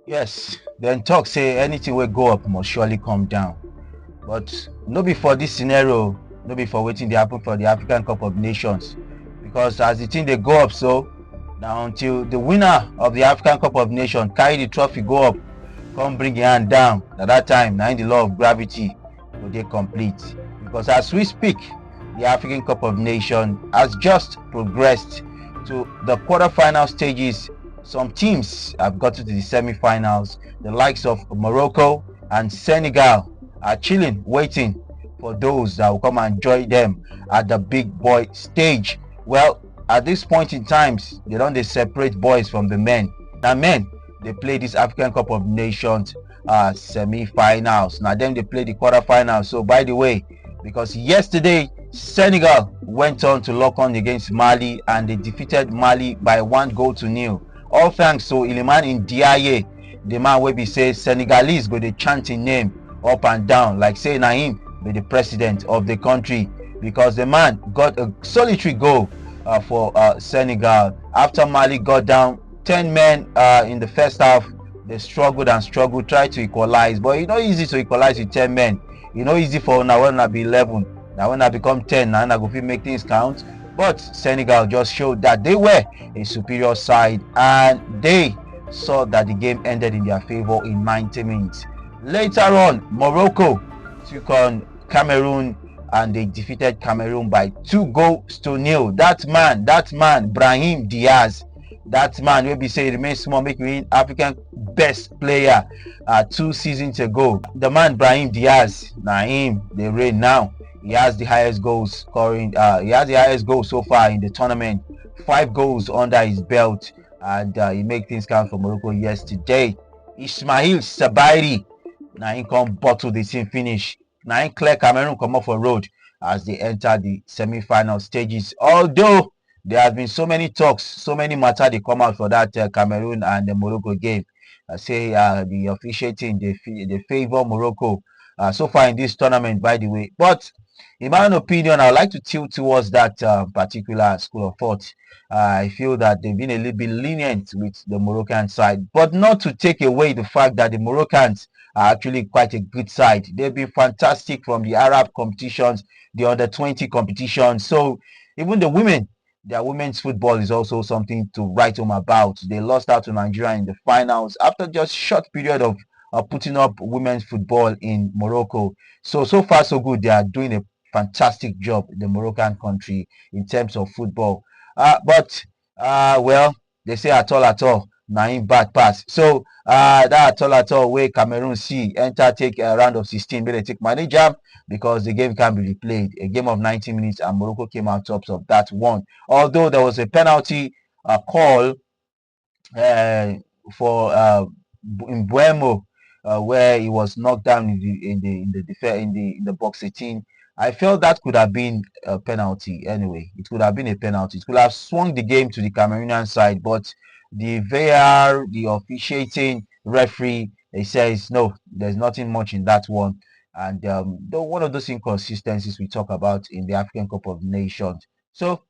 Yes, then talk say anything will go up must surely come down. But no be for this scenario, no be for waiting they happen for the African Cup of Nations. Because as the thing they go up, so now until the winner of the African Cup of Nations carry the trophy go up, come bring your hand down. At that time, now in the law of gravity will they complete. Because as we speak, the African Cup of Nations has just progressed to the quarterfinal stages. Some teams have got to the semi-finals. The likes of Morocco and Senegal are chilling, waiting for those that will come and join them at the big boy stage. Well, at this point in times, they separate boys from the men. Now, men, they play this African Cup of Nations semi-finals. Now, then they play the quarterfinals. So, by the way, because yesterday Senegal went on to lock on against Mali and they defeated Mali by 1-0. All thanks to Iliman Ndiaye, the man where we say Senegalese go the chanting name up and down like say Naim be the president of the country, because the man got a solitary goal for Senegal after Mali got down 10 men in the first half. They struggled and struggled, tried to equalize, but it's not easy to equalize with 10 men. It's not easy for now when I be 11. Now when I become 10, now I go make things count. But Senegal just showed that they were a superior side and they saw that the game ended in their favor in 90 minutes. Later on, Morocco took on Cameroon and they defeated Cameroon by 2-0. That man, Brahim Diaz, that man will be say remains small, make me African best player 2 seasons ago. The man Brahim Diaz, Naim, they reign now. He has the highest goals scoring. He has the highest goals so far in the tournament. 5 goals under his belt, and he made things count for Morocco yesterday. Ismail Sabairi, now he come bottle the team finish. Now he clear Cameroon come off a road as they enter the semi-final stages. Although there have been so many talks, so many matter they come out for that Cameroon and the Morocco game. I say the officiating they favor Morocco so far in this tournament, by the way. But in my own opinion, I would like to tilt towards that particular school of thought. I feel that they've been a little bit lenient with the Moroccan side, but not to take away the fact that the Moroccans are actually quite a good side. They've been fantastic from the Arab competitions, the under 20 competitions. So even the women, their women's football is also something to write home about. They lost out to Nigeria in the finals after just short period of putting up women's football in Morocco. So far so good. They are doing a fantastic job in the Moroccan country in terms of football. But well, they say at all, Naim bad pass. So that at all way Cameroon see enter take a round of 16, but they take manager because the game can be replayed. A game of 90 minutes and Morocco came out tops of that one. Although there was a penalty call uh, for in Buemo where he was knocked down in the box 18. I felt that could have been a penalty anyway. It could have been a penalty. It could have swung the game to the Cameroonian side, but the VAR, the officiating referee, he says no, there's nothing much in that one. And one of those inconsistencies we talk about in the African Cup of Nations. So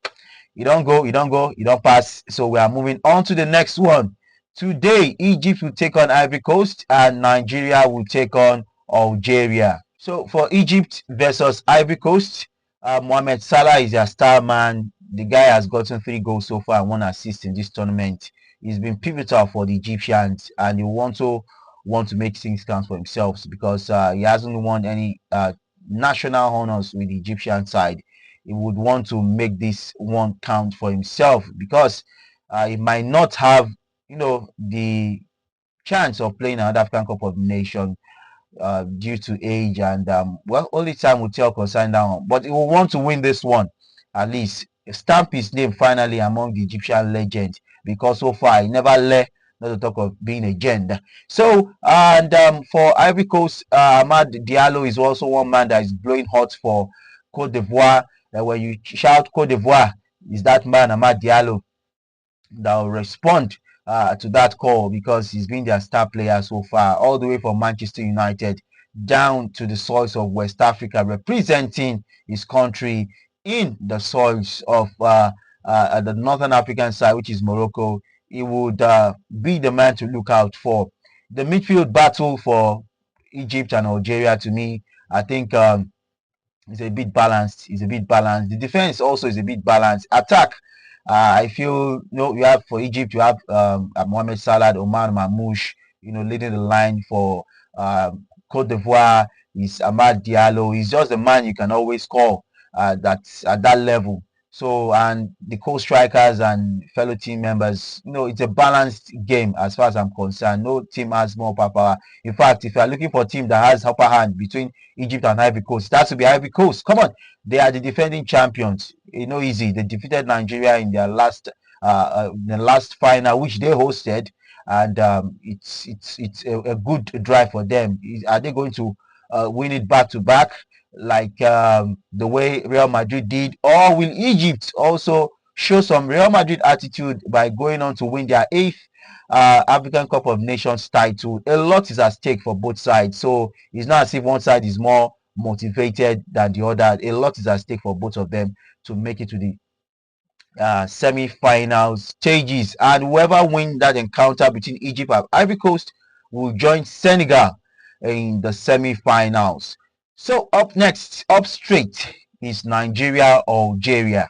you don't go, you don't pass. So we are moving on to the next one. Today, Egypt will take on Ivory Coast and Nigeria will take on Algeria. So for Egypt versus Ivory Coast, Mohamed Salah is their star man. The guy has gotten 3 goals so far and 1 assist in this tournament. He's been pivotal for the Egyptians and he want to make things count for himself because he hasn't won any national honors with the Egyptian side. He would want to make this one count for himself because he might not have, the chance of playing another African Cup of Nations due to age and well, only time will tell concerning that one. But he will want to win this one at least. Stamp his name finally among the Egyptian legends because so far he never left. Not to talk of being a gender. So and for Ivory Coast, Ahmad Diallo is also one man that is blowing hot for Cote d'Ivoire. When you shout Cote d'Ivoire, is that man Ahmad Diallo that will respond to that call because he's been their star player so far, all the way from Manchester United down to the soils of West Africa, representing his country in the soils of the Northern African side, which is Morocco. he would be the man to look out for. The midfield battle for Egypt and Algeria, to me, I think is a bit balanced. Is a bit balanced. The defense also is a bit balanced. Attack, I feel you have for Egypt, you have Mohamed Salah, Omar Mamouche, leading the line for Cote d'Ivoire. Is Amad Diallo. He's just the man you can always call. That's at that level. So, and the co-strikers and fellow team members, it's a balanced game as far as I'm concerned. No team has more power. In fact, if you are looking for a team that has upper hand between Egypt and Ivory Coast, that should be Ivory Coast. Come on, they are the defending champions. Easy. They defeated Nigeria in their the last final, which they hosted, and it's a good drive for them. Are they going to win it back to back, like the way Real Madrid did, or will Egypt also show some Real Madrid attitude by going on to win their eighth African Cup of Nations title? A lot is at stake for both sides, so it's not as if one side is more motivated than the other. A lot is at stake for both of them to make it to the semi-final stages, and whoever wins that encounter between Egypt and Ivory Coast will join Senegal in the semi-finals. So up next, up straight, is Nigeria or Algeria.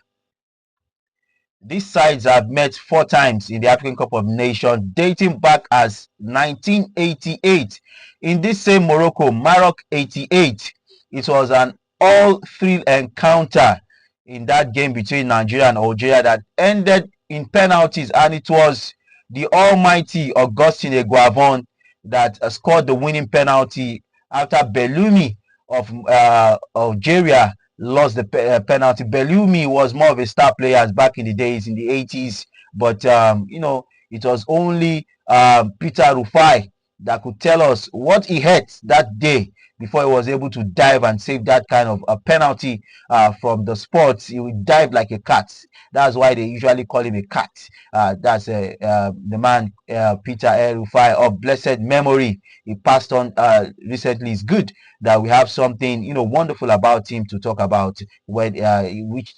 These sides have met 4 times in the African Cup of Nations, dating back as 1988. In this same Maroc 88, it was an all-thrill encounter in that game between Nigeria and Algeria that ended in penalties, and it was the almighty Augustin Eguavon that scored the winning penalty after Belumi of Algeria lost the penalty. Belumi was more of a star player back in the days in the 80s, but it was only Peter Rufai that could tell us what he had that day before he was able to dive and save that kind of a penalty from the spot. He would dive like a cat. That's why they usually call him a cat. That's the man, Peter Rufai, of blessed memory. He passed on recently. It's good that we have something wonderful about him to talk about, when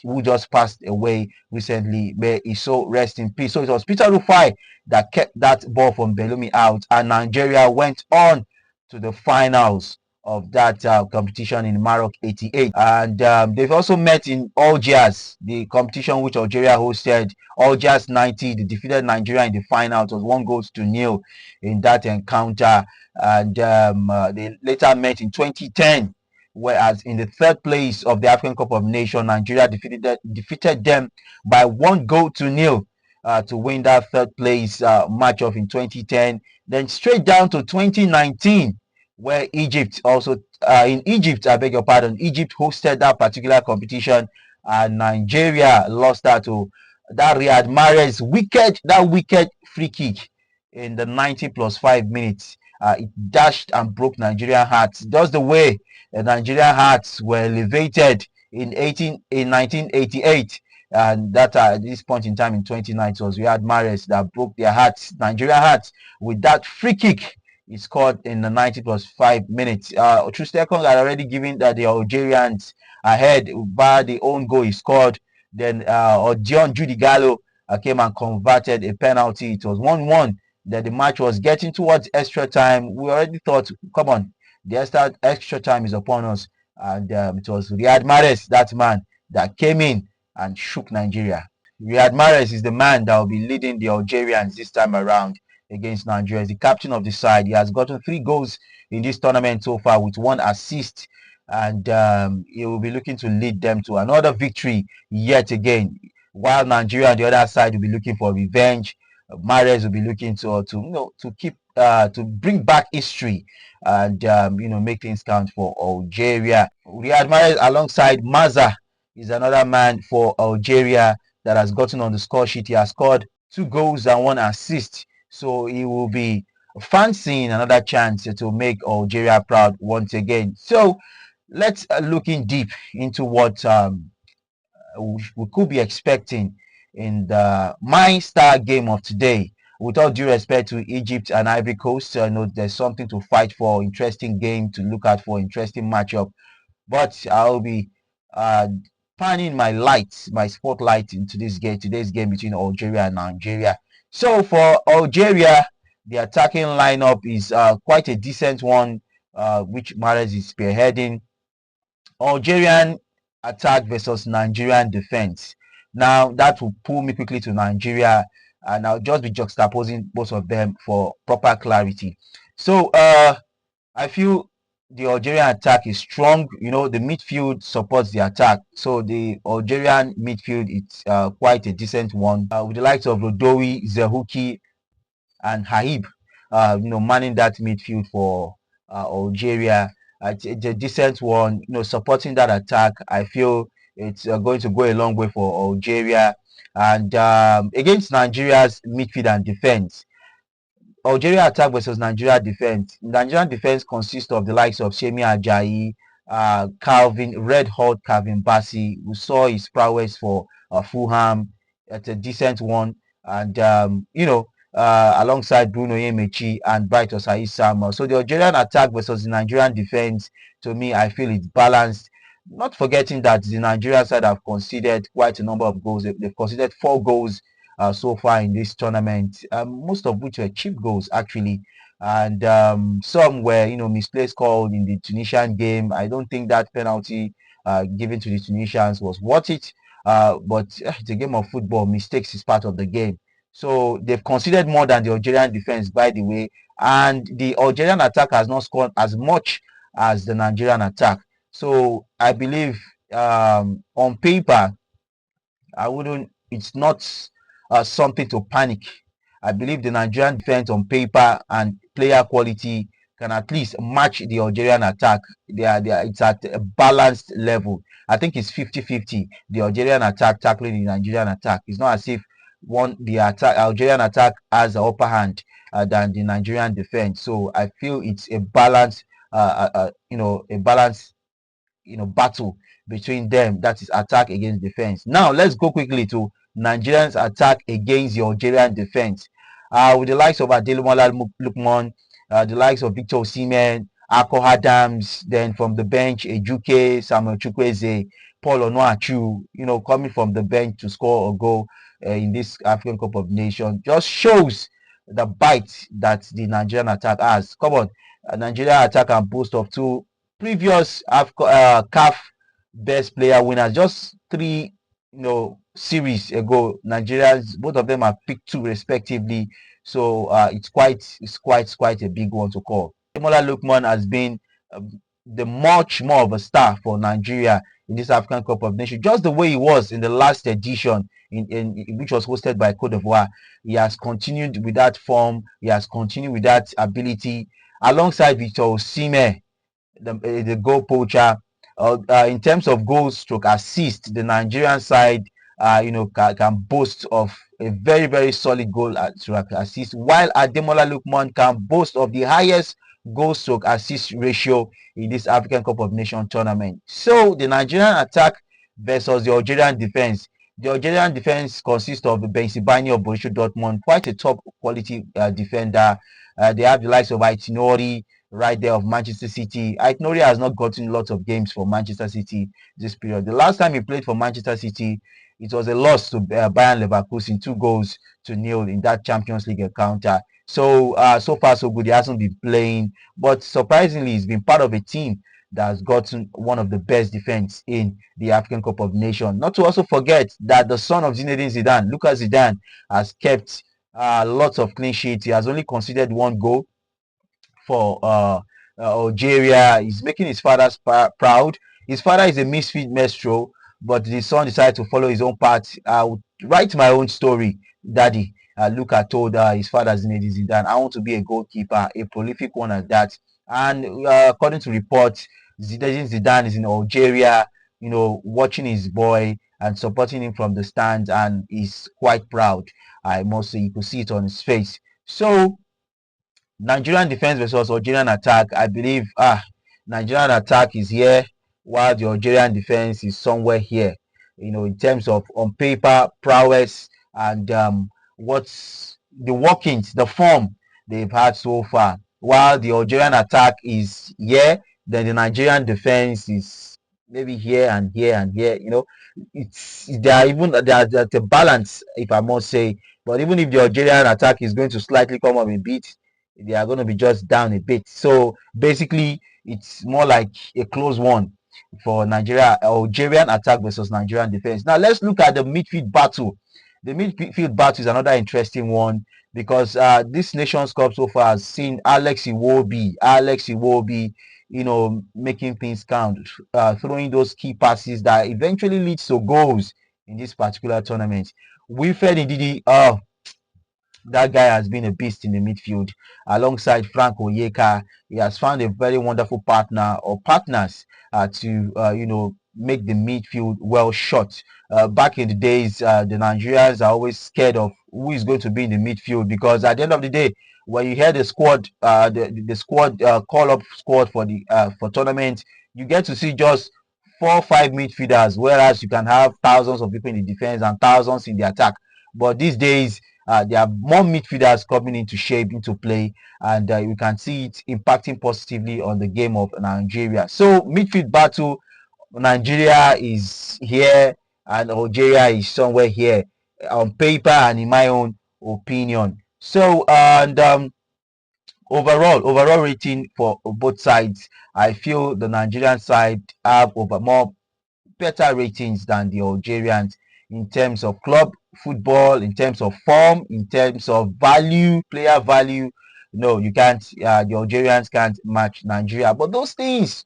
who just passed away recently. May he so rest in peace. So it was Peter Rufai that kept that ball from Belumi out, and Nigeria went on to the finals of that competition in Maroc 88. And they've also met in Algiers, the competition which Algeria hosted. Algiers 90, they defeated Nigeria in the final. It was 1-0 in that encounter. And they later met in 2010, whereas in the third place of the African Cup of Nations, Nigeria defeated them by 1-0 to win that third place matchup in 2010. Then straight down to 2019, where Egypt also in Egypt, I beg your pardon, Egypt hosted that particular competition, and Nigeria lost that to that Riyad Mahrez wicked free kick in the 90+5 minutes. It dashed and broke Nigerian hearts, just the way the Nigerian hearts were elevated in 1988, and that at this point in time in 2019 was Riyad Mahrez that broke their hearts, Nigerian hearts, with that free kick. He scored in the 90+5 minutes. Trustekong had already given that the Algerians ahead by the own goal he scored. Then Odion Judy Gallo came and converted a penalty. It was 1-1. Then the match was getting towards extra time. We already thought, come on, the extra time is upon us. And it was Riyad Mahrez, that man, that came in and shook Nigeria. Riyad Mahrez is the man that will be leading the Algerians this time around against Nigeria. As the captain of the side, he has gotten 3 goals in this tournament so far with 1 assist, and he will be looking to lead them to another victory yet again, while Nigeria on the other side will be looking for revenge. Mahrez will be looking to keep to bring back history and make things count for Algeria. Riyad Mahrez alongside Maza is another man for Algeria that has gotten on the score sheet. He has scored 2 goals and 1 assist. So he will be fancying another chance to make Algeria proud once again. So let's look in deep into what we could be expecting in the my star game of today. With all due respect to Egypt and Ivory Coast, I know there's something to fight for, interesting game to look at for, interesting matchup. But I'll be panning my spotlight into today's game between Algeria and Nigeria. So for Algeria, the attacking lineup is quite a decent one, which Mahrez is spearheading. Algerian attack versus Nigerian defense. Now that will pull me quickly to Nigeria, and I'll just be juxtaposing both of them for proper clarity. So I feel the Algerian attack is strong. You know, the midfield supports the attack. So the Algerian midfield is quite a decent one, with the likes of Rodowi, Zehuki, and Haib, manning that midfield for Algeria. It's a decent one, supporting that attack. I feel it's going to go a long way for Algeria. And against Nigeria's midfield and defense, Algeria attack versus Nigeria defense. Nigerian defense consists of the likes of Shemi Ajayi, Calvin, Red Hot Calvin Bassi. We saw his prowess for Fulham. It's a decent one. And, alongside Bruno Yemechi and Bright Osai Samuel. So the Algerian attack versus the Nigerian defense, to me, I feel it's balanced. Not forgetting that the Nigerian side have conceded quite a number of goals. They've conceded 4 goals so far in this tournament, most of which were cheap goals actually, and some were misplaced called in the Tunisian game. I don't think that penalty given to the Tunisians was worth it, but it's a game of football. Mistakes is part of the game. So they've conceded more than the Algerian defense, by the way, and the Algerian attack has not scored as much as the Nigerian attack. So I believe on paper I wouldn't. It's not something to panic. I believe the Nigerian defense on paper and player quality can at least match the Algerian attack. It's at a balanced level. I think it's 50-50. The Algerian attack tackling the Nigerian attack. It's not as if the Algerian attack has the upper hand than the Nigerian defense. So I feel it's a balance. A balance battle between them, that is attack against defense. Now let's go quickly to Nigerians attack against the Algerian defense, with the likes of Ademola Lookman, the likes of Victor Osimhen, Akko Adams, then from the bench Ejuke, Samuel Chukwueze, Paul Onuachu, coming from the bench to score a goal in this African Cup of Nations, just shows the bite that the Nigerian attack has. Come on, Nigerian attack can boast of two previous CAF best player winners just 3 series ago. Nigerians, both of them have picked 2 respectively. So it's quite a big one to call. Ademola Lookman has been the much more of a star for Nigeria in this African Cup of Nations, just the way he was in the last edition, in which was hosted by Cote d'Ivoire. He has continued with that form. He has continued with that ability alongside Victor Osimhen, the goal poacher. In terms of goal stroke assist, the Nigerian side, can boast of a very, very solid goal stroke assist, while Ademola Lookman can boast of the highest goal stroke assist ratio in this African Cup of Nations tournament. So the Nigerian attack versus the Algerian defense. The Algerian defense consists of Ben Sebaini of Borussia Dortmund, quite a top quality defender. They have the likes of Aitinori right there of Manchester City. Aitinori has not gotten lots of games for Manchester City this period. The last time he played for Manchester City, it was a loss to Bayern Leverkusen, 2-0 in that Champions League encounter. So so far so good. He hasn't been playing, but surprisingly, he's been part of a team that has gotten one of the best defense in the African Cup of Nations. Not to also forget that the son of Zinedine Zidane, Lucas Zidane, has kept lots of clean sheets. He has only conceded 1 goal for Algeria. He's making his father proud. His father is a misfit maestro, but the son decided to follow his own path. I would write my own story, Daddy. Luka told his father Zinedine Zidane, I want to be a goalkeeper, a prolific one at that. And according to reports, Zinedine Zidane is in Algeria, watching his boy and supporting him from the stands, and he's quite proud. I must say, you could see it on his face. So Nigerian defense versus Algerian attack. I believe Nigerian attack is here while the Algerian defense is somewhere here. In terms of on paper prowess and what's the workings, the form they've had so far. While the Algerian attack is here, then the Nigerian defense is maybe here and here and here. It's they are even they are the balance, if I must say, But even if the Algerian attack is going to slightly come up a bit, they are going to be just down a bit. So basically, it's more like a close one for Nigeria, Algerian attack versus Nigerian defense. Now let's look at the midfield battle. The midfield battle is another interesting one because this Nations Cup so far has seen Alex Iwobi, making things count, throwing those key passes that eventually leads to goals in this particular tournament. Wilfred Ndidi, that guy has been a beast in the midfield alongside Frank Oyeka. He has found a very wonderful partner or partners to make the midfield well shot. Back in the days, the Nigerians are always scared of who is going to be in the midfield because at the end of the day, when you hear the squad, the squad call up squad for the for tournament, you get to see just 4 or 5 midfielders, whereas you can have thousands of people in the defense and thousands in the attack. But these days, there are more midfielders coming into shape, into play, and you can see it impacting positively on the game of Nigeria. So midfield battle, Nigeria is here and Algeria is somewhere here on paper and in my own opinion. So and overall rating for both sides, I feel the Nigerian side have over more better ratings than the Algerians in terms of club football, in terms of form, in terms of value, player value. No, you can't. The Algerians can't match Nigeria. But those things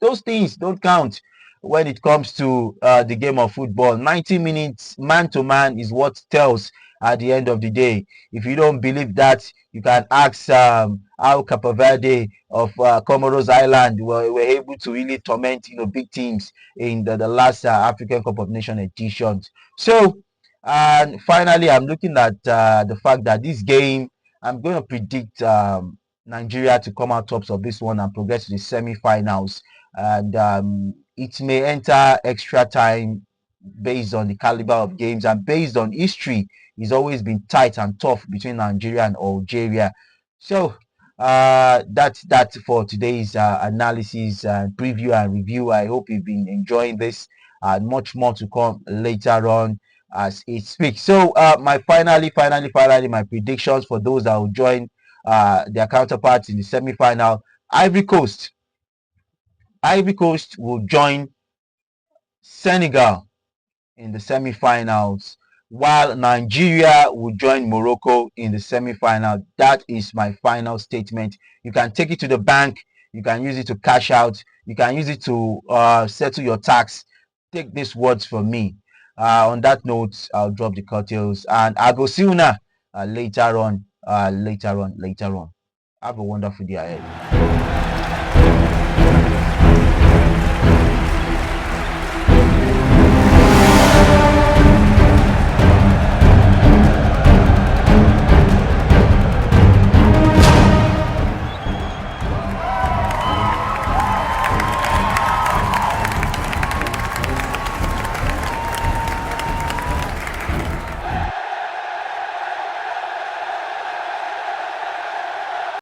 don't count when it comes to the game of football. 90 minutes man to man is what tells at the end of the day. If you don't believe that, you can ask how Cape Verde of Comoros Island were able to really torment big teams in the last African Cup of Nations editions. So, and finally, I'm looking at the fact that this game, I'm going to predict Nigeria to come out tops of this one and progress to the semi-finals. And it may enter extra time based on the caliber of games and based on history. It's always been tight and tough between Nigeria and Algeria. So that's for today's analysis and preview and review. I hope you've been enjoying this and much more to come later on as it speaks. So my finally my predictions for those that will join their counterparts in the semi-final. Ivory Coast will join Senegal in the semi-finals, while Nigeria will join Morocco in the semi-final. That is my final statement. You can take it to the bank. You can use it to cash out. You can use it to settle your tax. Take these words from me. On that note, I'll drop the curtails and I'll go see you now later on. Have a wonderful day ahead.